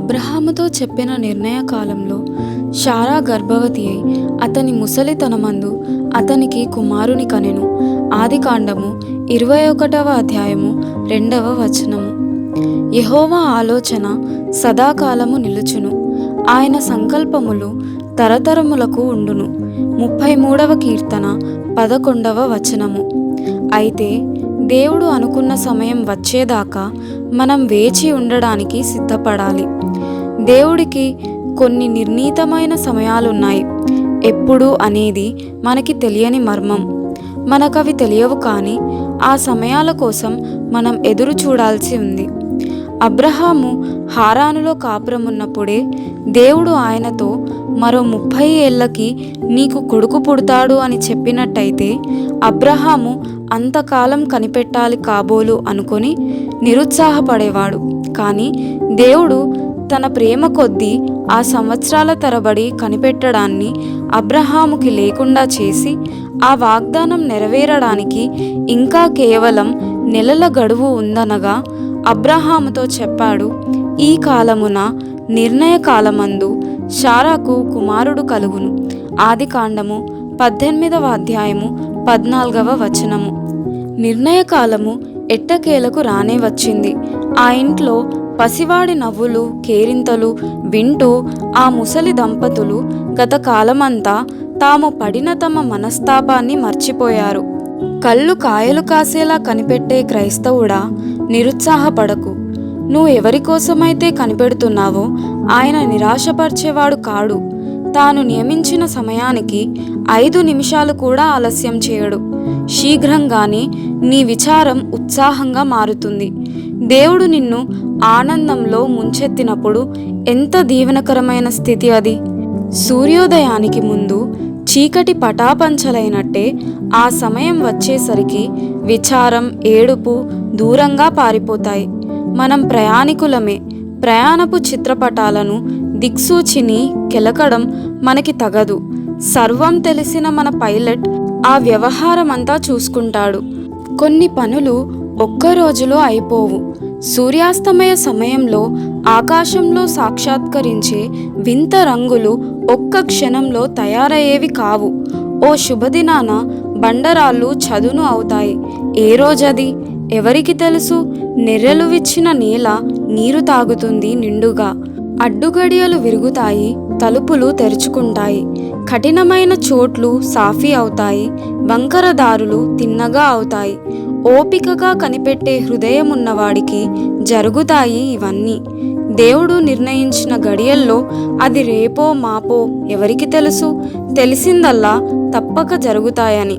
అబ్రహాముతో చెప్పిన నిర్ణయ కాలంలో శారా గర్భవతి అయి అతని ముసలితనమందు అతనికి కుమారుని కనెను. ఆదికాండము 21వ అధ్యాయము 2వ వచనము. యెహోవా ఆలోచన సదాకాలము నిలుచును, ఆయన సంకల్పములు తరతరములకు ఉండును. 33వ కీర్తన 11వ వచనము. అయితే దేవుడు అనుకున్న సమయం వచ్చేదాకా మనం వేచి ఉండడానికి సిద్ధపడాలి. దేవుడికి కొన్ని నిర్ణీతమైన సమయాలున్నాయి. ఎప్పుడు అనేది మనకి తెలియని మర్మం. మనకవి తెలియవు, కానీ ఆ సమయాల కోసం మనం ఎదురు చూడాల్సి ఉంది. అబ్రహాము హారానులో కాపురమున్నప్పుడే దేవుడు ఆయనతో మరో 30 ఏళ్లకి నీకు కొడుకు పుడతాడు అని చెప్పినట్టయితే అబ్రహాము అంతకాలం కనిపెట్టాలి కాబోలు అనుకొని నిరుత్సాహపడేవాడు. కానీ దేవుడు తన ప్రేమ కొద్దీ ఆ సంవత్సరాల తరబడి కనిపెట్టడాన్ని అబ్రహాముకి లేకుండా చేసి ఆ వాగ్దానం నెరవేరడానికి ఇంకా కేవలం నెలల గడువు ఉందనగా అబ్రహాముతో చెప్పాడు, ఈ కాలమున నిర్ణయ కాలమందు శారాకు కుమారుడు కలుగును. ఆదికాండము 18వ అధ్యాయము 14వ వచనము. నిర్ణయ కాలము ఎట్టకేలకు రానే వచ్చింది. ఆ ఇంట్లో పసివాడి నవ్వులు కేరింతలు వింటూ ఆ ముసలి దంపతులు గత కాలమంతా తాము పడిన తమ మనస్తాపాన్ని మర్చిపోయారు. కళ్ళు కాయలు కాసేలా కనిపెట్టే క్రైస్తవుడా, నిరుత్సాహపడకు. నువ్వు ఎవరి కోసమైతే కనిపెడుతున్నావో ఆయన నిరాశపరిచేవాడు కాడు. తాను నియమించిన సమయానికి 5 నిమిషాలు కూడా ఆలస్యం చేయడు. శీఘ్రంగానే నీ విచారం ఉత్సాహంగా మారుతుంది. దేవుడు నిన్ను ఆనందంలో ముంచెత్తినప్పుడు ఎంత దీవెనకరమైన స్థితి అది. సూర్యోదయానికి ముందు చీకటి పటాపంచలైనట్టే ఆ సమయం వచ్చేసరికి విచారం ఏడుపు దూరంగా పారిపోతాయి. మనం ప్రయాణికులమే. ప్రయాణపు చిత్రపటాలను దిక్సూచిని కెలకడం మనకి తగదు. సర్వం తెలిసిన మన పైలట్ ఆ వ్యవహారమంతా చూసుకుంటాడు. కొన్ని పనులు ఒక్క రోజులో అయిపోవు. సూర్యాస్తమయ సమయంలో ఆకాశంలో సాక్షాత్కరించే వింత రంగులు ఒక్క క్షణంలో తయారయ్యేవి కావు. ఓ శుభదినాన బండరాళ్ళు చదును అవుతాయి. ఏ రోజది ఎవరికి తెలుసు? నెర్రెలు విచ్చిన నేల నీరు తాగుతుంది నిండుగా. అడ్డుగడియలు విరుగుతాయి, తలుపులు తెరుచుకుంటాయి. కఠినమైన చోట్లు సాఫీ అవుతాయి, వంకర దారులు తిన్నగా అవుతాయి. ఓపికగా కనిపెట్టే హృదయమున్నవాడికి జరుగుతాయి ఇవన్నీ. దేవుడు నిర్ణయించిన గడియల్లో అది రేపో మాపో ఎవరికి తెలుసు? తెలిసిందల్లా తప్పక జరుగుతాయని.